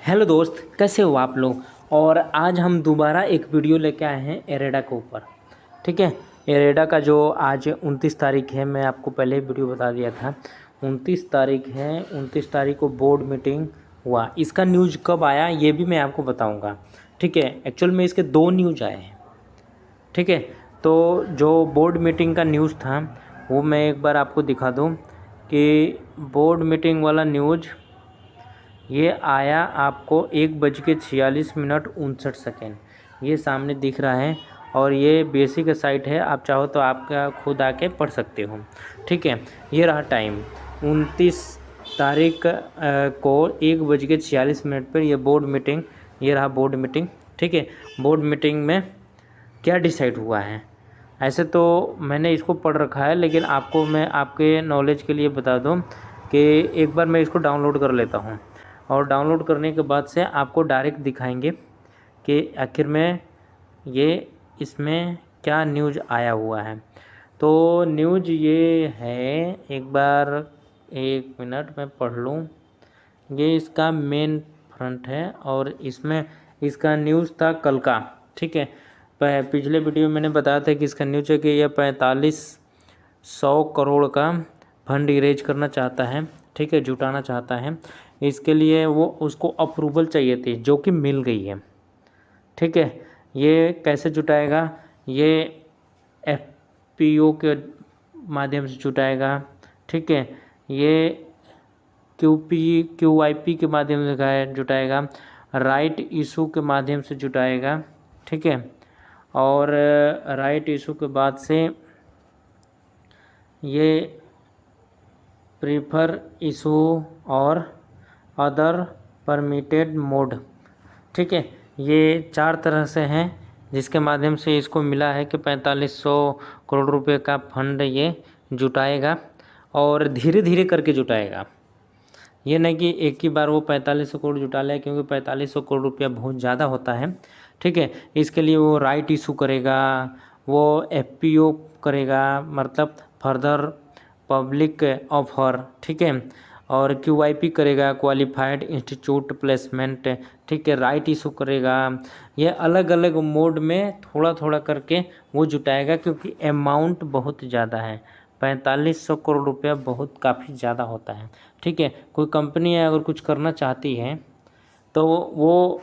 Hello दोस्त, कैसे हो आप लोग। और आज हम दोबारा एक वीडियो लेके आए हैं एरेडा के ऊपर। ठीक है, एरेडा का जो आज 29 तारीख है, मैं आपको पहले ही वीडियो बता दिया था 29 तारीख है। 29 तारीख को बोर्ड मीटिंग हुआ। इसका न्यूज़ कब आया ये भी मैं आपको बताऊंगा। ठीक है, एक्चुअल में इसके दो न्यूज़ आए हैं। ठीक है, तो जो बोर्ड मीटिंग का न्यूज़ था वो मैं एक बार आपको दिखा दूँ कि बोर्ड मीटिंग वाला न्यूज़ ये आया आपको 1:46 ये सामने दिख रहा है। और ये बेसिक साइट है, आप चाहो तो आपका खुद आके पढ़ सकते हो। ठीक है, ये रहा टाइम 29 तारीख को 1:46 पर ये बोर्ड मीटिंग, ये रहा बोर्ड मीटिंग। ठीक है, बोर्ड मीटिंग में क्या डिसाइड हुआ है, ऐसे तो मैंने इसको पढ़ रखा है, लेकिन आपको मैं आपके नॉलेज के लिए बता दूं कि एक बार मैं इसको डाउनलोड कर लेता हूं। और डाउनलोड करने के बाद से आपको डायरेक्ट दिखाएंगे कि आखिर में ये इसमें क्या न्यूज़ आया हुआ है। तो न्यूज़ ये है, एक बार 1 मिनट मैं पढ़ लूँ। ये इसका मेन फ्रंट है और इसमें इसका न्यूज़ था कल का। ठीक है, पिछले वीडियो में मैंने बताया था कि इसका न्यूज़ है कि यह 4500 करोड़ का फंड इरेज करना चाहता है। ठीक है, जुटाना चाहता है। इसके लिए वो उसको अप्रूवल चाहिए थी, जो कि मिल गई है। ठीक है, ये कैसे जुटाएगा, ये एफपीओ के माध्यम से जुटाएगा। ठीक है, ये क्यूआईपी के माध्यम से जुटाएगा, राइट इशू के माध्यम से जुटाएगा। ठीक है, और राइट इशू के बाद से ये प्रीफर इशू और अदर परमिटेड मोड। ठीक है, ये 4 तरह से हैं जिसके माध्यम से इसको मिला है कि 4500 करोड़ रुपए का फंड ये जुटाएगा और धीरे धीरे करके जुटाएगा। ये नहीं कि एक ही बार वो 4500 करोड़ जुटा ले, क्योंकि 4500 करोड़ रुपया बहुत ज़्यादा होता है। ठीक है, इसके लिए वो राइट इशू करेगा, वो एफपीओ करेगा, मतलब फर्दर पब्लिक ऑफर। ठीक है, और क्यूआईपी करेगा, क्वालिफाइड इंस्टीट्यूट प्लेसमेंट। ठीक है, राइट इशू करेगा। ये अलग अलग मोड में थोड़ा थोड़ा करके वो जुटाएगा, क्योंकि अमाउंट बहुत ज़्यादा है। 4500 करोड़ रुपया बहुत काफ़ी ज़्यादा होता है। ठीक है, कोई कंपनी अगर कुछ करना चाहती है तो वो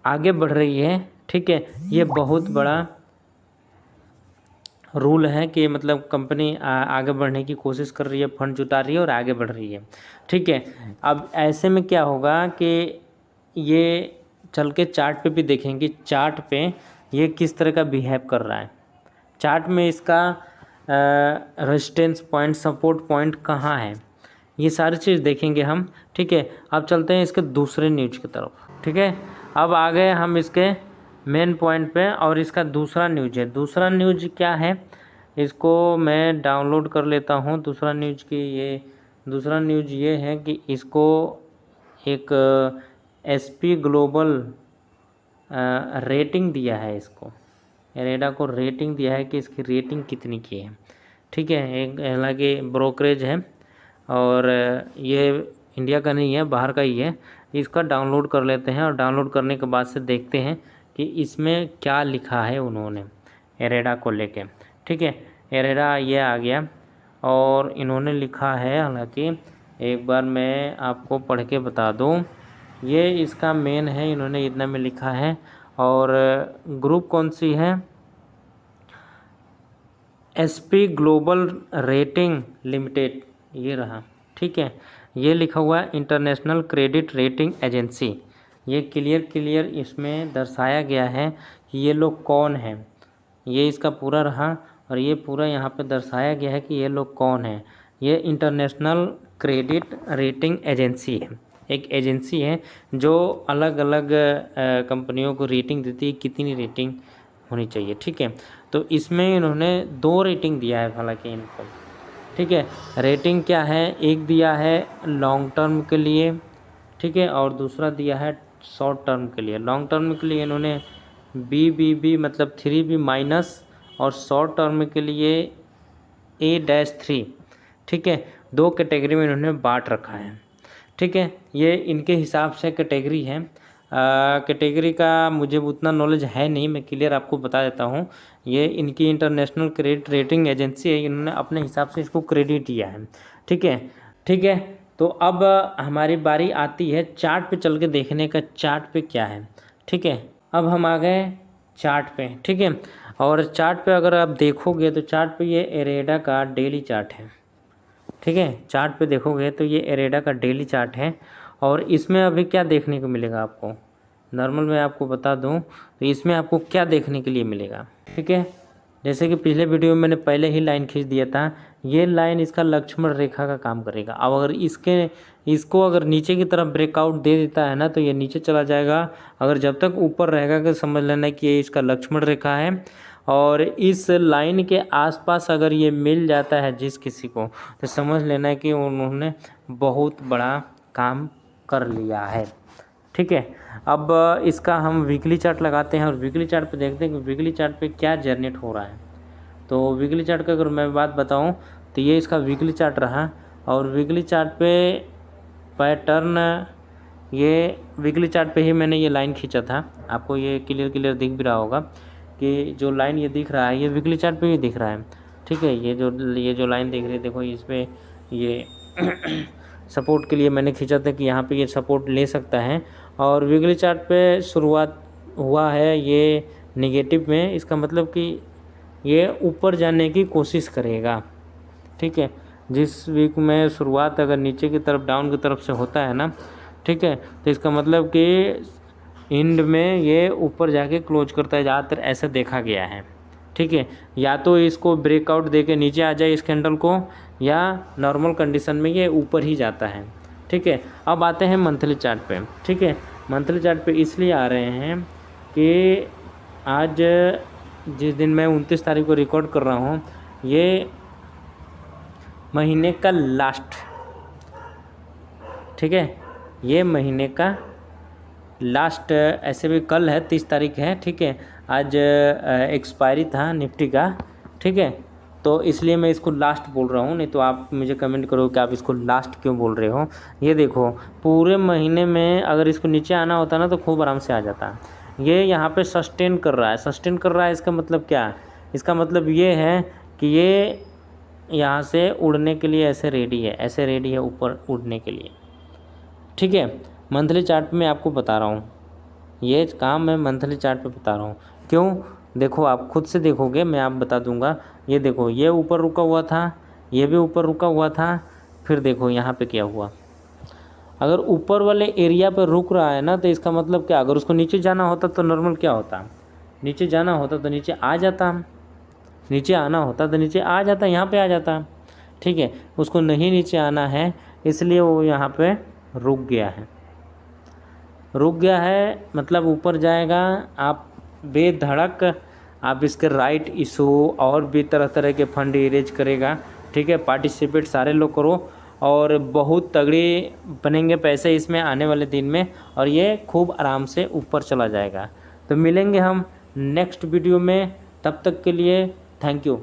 आगे बढ़ रही है। ठीक है, ये बहुत बड़ा रूल है कि मतलब कंपनी आगे बढ़ने की कोशिश कर रही है, फंड जुटा रही है और आगे बढ़ रही है। ठीक है, अब ऐसे में क्या होगा कि ये चल के चार्ट पे भी देखेंगे, चार्ट पे ये किस तरह का बिहेव कर रहा है। चार्ट में इसका रेजिस्टेंस पॉइंट, सपोर्ट पॉइंट कहाँ है, ये सारी चीज़ देखेंगे हम। ठीक है, अब चलते हैं इसके दूसरे न्यूज की तरफ। ठीक है, अब आ गए हम इसके मेन पॉइंट पे, और इसका दूसरा न्यूज है। दूसरा न्यूज क्या है, इसको मैं डाउनलोड कर लेता हूँ। दूसरा न्यूज ये है कि इसको एक एसपी ग्लोबल रेटिंग दिया है, इसको एरेडा को रेटिंग दिया है कि इसकी रेटिंग कितनी की है। ठीक है, एक हालांकि ब्रोकरेज है और ये इंडिया का नहीं है, बाहर का ही है। इसका डाउनलोड कर लेते हैं और डाउनलोड करने के बाद से देखते हैं कि इसमें क्या लिखा है उन्होंने एरेडा को लेके। ठीक है, एरेडा ये आ गया और इन्होंने लिखा है, हालांकि एक बार मैं आपको पढ़ के बता दूं। ये इसका मेन है, इन्होंने इतना में लिखा है। और ग्रुप कौन सी है, एसपी ग्लोबल रेटिंग लिमिटेड, ये रहा। ठीक है, ये लिखा हुआ है इंटरनेशनल क्रेडिट रेटिंग एजेंसी। ये क्लियर इसमें दर्शाया गया है कि ये लोग कौन हैं। ये इसका पूरा रहा और ये पूरा यहाँ पे दर्शाया गया है कि ये लोग कौन हैं। ये इंटरनेशनल क्रेडिट रेटिंग एजेंसी है, एक एजेंसी है जो अलग अलग कंपनियों को रेटिंग देती है, कितनी रेटिंग होनी चाहिए। ठीक है, तो इसमें इन्होंने 2 रेटिंग दिया है हालांकि इनको। ठीक है, रेटिंग क्या है, एक दिया है लॉन्ग टर्म के लिए। ठीक है, और दूसरा दिया है शॉर्ट टर्म के लिए। लॉन्ग टर्म के लिए इन्होंने BBB मतलब 3B माइनस, और शॉर्ट टर्म के लिए A-3। ठीक है, 2 कैटेगरी में इन्होंने बांट रखा है। ठीक है। ये इनके हिसाब से कैटेगरी है। कैटेगरी का मुझे उतना नॉलेज है नहीं, मैं क्लियर आपको बता देता हूँ। ये इनकी इंटरनेशनल क्रेडिट रेटिंग एजेंसी है, इन्होंने अपने हिसाब से इसको क्रेडिट दिया है। ठीक है, ठीक है। तो अब हमारी बारी आती है चार्ट पे चल के देखने का, चार्ट पे क्या है। ठीक है, अब हम आ गए चार्ट पे। ठीक है, और चार्ट पे अगर आप देखोगे तो चार्ट पे ये इरेडा का डेली चार्ट है। ठीक है, चार्ट पे देखोगे तो ये इरेडा का डेली चार्ट है। और इसमें अभी क्या देखने को मिलेगा आपको, नॉर्मल मैं आपको बता दूं तो इसमें आपको क्या देखने के लिए मिलेगा। ठीक है, जैसे कि पिछले वीडियो में मैंने पहले ही लाइन खींच दिया था, ये लाइन इसका लक्ष्मण रेखा का काम करेगा। अब अगर इसको अगर नीचे की तरफ ब्रेकआउट दे देता है ना तो ये नीचे चला जाएगा। अगर जब तक ऊपर रहेगा तो समझ लेना कि ये इसका लक्ष्मण रेखा है। और इस लाइन के आसपास अगर ये मिल जाता है जिस किसी को, तो समझ लेना कि उन्होंने बहुत बड़ा काम कर लिया है। ठीक है, अब इसका हम वीकली चार्ट लगाते हैं और वीकली चार्ट पे देखते हैं कि वीकली चार्ट पे क्या जनरेट हो रहा है। तो वीकली चार्ट का अगर मैं बात बताऊं तो ये इसका वीकली चार्ट रहा। और वीकली चार्ट पे पैटर्न, ये वीकली चार्ट पे ही मैंने ये लाइन खींचा था, आपको ये क्लियर दिख भी रहा होगा कि जो लाइन ये दिख रहा है ये वीकली चार्ट पे ही दिख रहा है। ठीक है, ये जो लाइन दिख रही है, देखो इस पर ये सपोर्ट के लिए मैंने खींचा था कि यहाँ पे ये सपोर्ट ले सकता है। और वीकली चार्ट पे शुरुआत हुआ है ये नेगेटिव में, इसका मतलब कि ये ऊपर जाने की कोशिश करेगा। ठीक है, जिस वीक में शुरुआत अगर नीचे की तरफ डाउन की तरफ से होता है ना, ठीक है, तो इसका मतलब कि एंड में ये ऊपर जाके क्लोज करता है, ज़्यादातर ऐसा देखा गया है। ठीक है, या तो इसको ब्रेकआउट दे के नीचे आ जाए इस कैंडल को, या नॉर्मल कंडीशन में ये ऊपर ही जाता है। ठीक है, अब आते हैं मंथली चार्ट पे। ठीक है, मंथली चार्ट पे इसलिए आ रहे हैं कि आज जिस दिन मैं 29 तारीख को रिकॉर्ड कर रहा हूँ, ये महीने का लास्ट, ठीक है, ये महीने का लास्ट, ऐसे भी कल है 30 तारीख है। ठीक है, आज एक्सपायरी था निफ्टी का। ठीक है, तो इसलिए मैं इसको लास्ट बोल रहा हूँ, नहीं तो आप मुझे कमेंट करो कि आप इसको लास्ट क्यों बोल रहे हो। ये देखो पूरे महीने में अगर इसको नीचे आना होता ना तो खूब आराम से आ जाता। ये यहाँ पे सस्टेन कर रहा है, सस्टेन कर रहा है, इसका मतलब क्या है, इसका मतलब ये है कि ये यहाँ से उड़ने के लिए ऐसे रेडी है, ऐसे रेडी है ऊपर उड़ने के लिए। ठीक है, मंथली चार्ट में आपको बता रहा हूँ, ये काम मैं मंथली चार्ट पे बता रहा हूँ। क्यों, देखो आप खुद से देखोगे, मैं आप बता दूंगा। ये देखो ये ऊपर रुका हुआ था, ये भी ऊपर रुका हुआ था, फिर देखो यहाँ पे क्या हुआ। अगर ऊपर वाले एरिया पर रुक रहा है ना तो इसका मतलब क्या, अगर उसको नीचे जाना होता तो नॉर्मल क्या होता, नीचे जाना होता तो नीचे आ जाता, नीचे आना होता तो नीचे आ जाता, यहाँ पे आ जाता। ठीक है, उसको नहीं नीचे आना है इसलिए वो यहाँ पे रुक गया है। रुक गया है मतलब ऊपर जाएगा, आप बेधड़क आप इसके राइट इशू और भी तरह तरह के फंड रेज करेगा। ठीक है, पार्टिसिपेट सारे लोग करो और बहुत तगड़ी बनेंगे पैसे इसमें आने वाले दिन में, और ये खूब आराम से ऊपर चला जाएगा। तो मिलेंगे हम नेक्स्ट वीडियो में, तब तक के लिए थैंक यू।